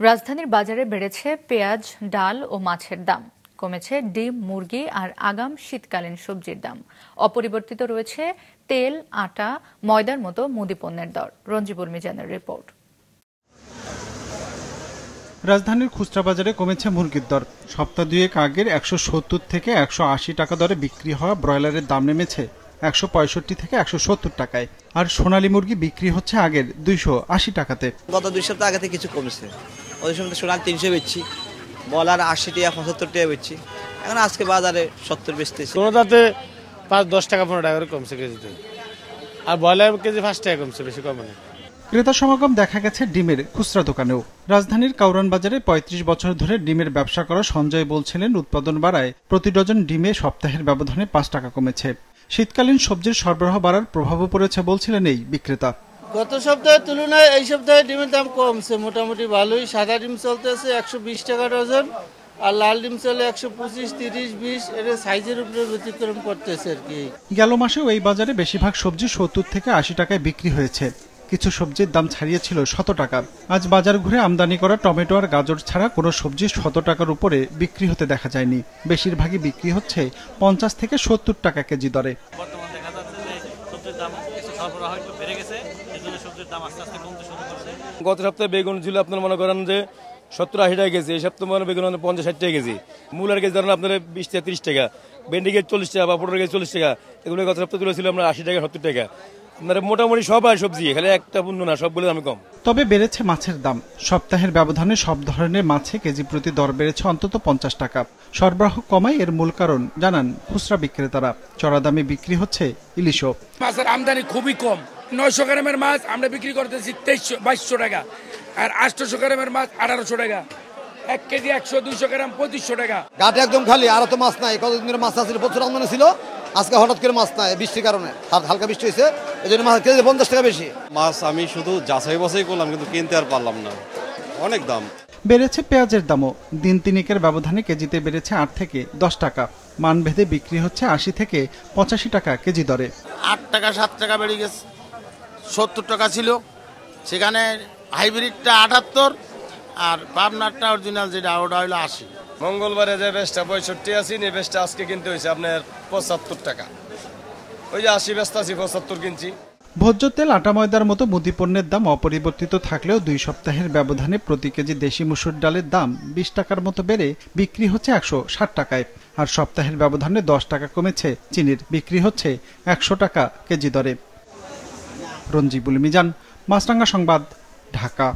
রাজধানীর বাজারে বেড়েছে পেঁয়াজ, ডাল ও মাছের দাম। কমেছে ডিম, মুরগি আর আগাম শীতকালীন সবজির দাম। অপরিবর্তিত রয়েছে তেল, আটা, ময়দার মতো মুদি পণ্যের দর। রঞ্জিবুল মিজানের রিপোর্ট। রাজধানীর খুচরা বাজারে কমেছে মুরগির দর। সপ্তাহ দুয়েক আগের ১৭০ থেকে ১৮০ টাকা দরে বিক্রি হওয়া ব্রয়লারের দাম নেমেছে ১৬৫ থেকে ১৭০ টাকায়। আর সোনালী মুরগি বিক্রি হচ্ছে আগের ২৮০ টাকাতে। গত ২ সপ্তাহ আগে থেকে কিছু কমেছে। ওই সময় সোনালী ৩০০ বেচছি, বলার ৮০ টাকা ৭৫ টাকা বেচছি। এখন আজকে বাজারে ৭০ বেচতেছি। কোনোটাতে ৫-১০ টাকা ১৫ টাকা করে কমছে কেজিতে, আর ব্রয়লার কেজি ৫ টাকা কমছে, বেশি কমে না। ক্রেতা সমাগম দেখা গেছে ডিমের খুচরা দোকানেও। রাজধানীর কাউরান বাজারে ৩৫ বছর ধরে ডিমের ব্যবসা করা সঞ্জয় বলছিলেন, উৎপাদন বাড়ায় প্রতি ডজন ডিমে সপ্তাহের ব্যবধানে ৫ টাকা কমেছে। শীতকালীন সবজির সরবরাহ বাড়ার প্রভাবও পড়েছে বলছিলেন এই বিক্রেতা। গত সপ্তাহের তুলনায় এই সপ্তাহে ডিমের দাম কমছে, মোটামুটি ভালোই। সাদা ডিম চলতেছে ১২০ টাকা ডজন, আর লাল ডিম চলে ১২৫, ৩০, ২০। এর সাইজের উপরে ব্যতিক্রম করতেছে আর কি। গেল মাসেও এই বাজারে বেশিরভাগ সবজি ৭০ থেকে ৮০ টাকায় বিক্রি হয়েছে। কিছু সবজির দাম ছাড়িয়েছিল ১০০ টাকা। আজ বাজার ঘুরে আমদানি করা টমেটো আর গাজর ছাড়া কোনো সবজি ১০০ টাকার উপরে বিক্রি হতে দেখা যায়নি। বেশিরভাগই বিক্রি হচ্ছে ৫০ থেকে ৭০ টাকা কেজি দরে। গত সপ্তাহে বেগুন ছিল আপনার মনে করেন যে ৭০-৮০ টাকা কেজি, এই সপ্তাহে মনে বেগুন ৫০-৬০ টাকা কেজি। মূলার কেজি ধরেন আপনার ২০ থেকে ৩০ টাকা, ভেন্ডি কেজি ৪০ টাকা বা পটল কেজি ৪০ টাকা। এগুলো গত সপ্তাহে তুলেছিল আমরা ৮০ টাকা ৭০ টাকা। আপনার মোটামুটি সব আর সবজি, খালি একটা পণ্য না, সবগুলো দাম কম। তবে বেড়েছে মাছের দাম। সপ্তাহের ব্যবধানে সব ধরনের মাছে কেজি প্রতি দর বেড়েছে অন্তত ৫০ টাকা। সরবরাহ কমায় এর মূল কারণ জানান খুচরা বিক্রেতারা। চড়া দামে বিক্রি হচ্ছে ইলিশও। মাছের আমদানি খুবই কম। ৯০০ গ্রামের মাছ আমরা বিক্রি করতেছি ২২০০ টাকা, আর ৮০০ গ্রামের মাছ ১৮০০ টাকা। ১ কেজি ১০০-২০০ গ্রাম ২৫০০ টাকা। ঘাটে একদম খালি, আর তো মাছ নাই। কতদিন ধরে মাছ আসছিল, প্রচুর আমদানি ছিল। আজকে হঠাৎ করে মাছ নাই, বৃষ্টির কারণে, হালকা বৃষ্টি হয়েছে, এই জন্য মাছ কেজি ৫০ টাকা বেশি। মাছ আমি শুধু যাচাই বাছাই করলাম, কিন্তু কিনতে আর পারলাম না, অনেক দাম। বেড়েছে পেঁয়াজের দামও। দিন তিনেকের ব্যবধানে কেজিতে বেড়েছে ৮ থেকে ১০ টাকা। মানভেদে বিক্রি হচ্ছে ৮০ থেকে ৮৫ টাকা কেজি দরে। ৮ টাকা ৭ টাকা বেড়ে গেছে। ৭০ টাকা ছিল, সেখানে হাইব্রিডটা ৭৮, আর পাবনারটা অরিজিনাল যেটা ওটা হলো ৮০। মঙ্গলবারে যে বেচটা ৬৫ আছে, এই বেচটা আজকে কিনতে হয়েছে আপনার ৭৫ টাকা। ওই যে ৮০ বেচটা আছে, ৭৫ কিনছি। ভোজ্য তেল, আটা, ময়দার মতো মুদি পণ্যের দাম অপরিবর্তিত থাকলেও ২ সপ্তাহের ব্যবধানে প্রতি কেজি দেশি মসুর ডালের দাম ২০ টাকার মতো বেড়ে বিক্রি হচ্ছে ১৬০ টাকায়। আর সপ্তাহের ব্যবধানে ১০ টাকা কমেছে চিনির, বিক্রি হচ্ছে ১০০ টাকা কেজি দরে। রঞ্জিবুল মিজান, মাছরাঙ্গা সংবাদ, ঢাকা।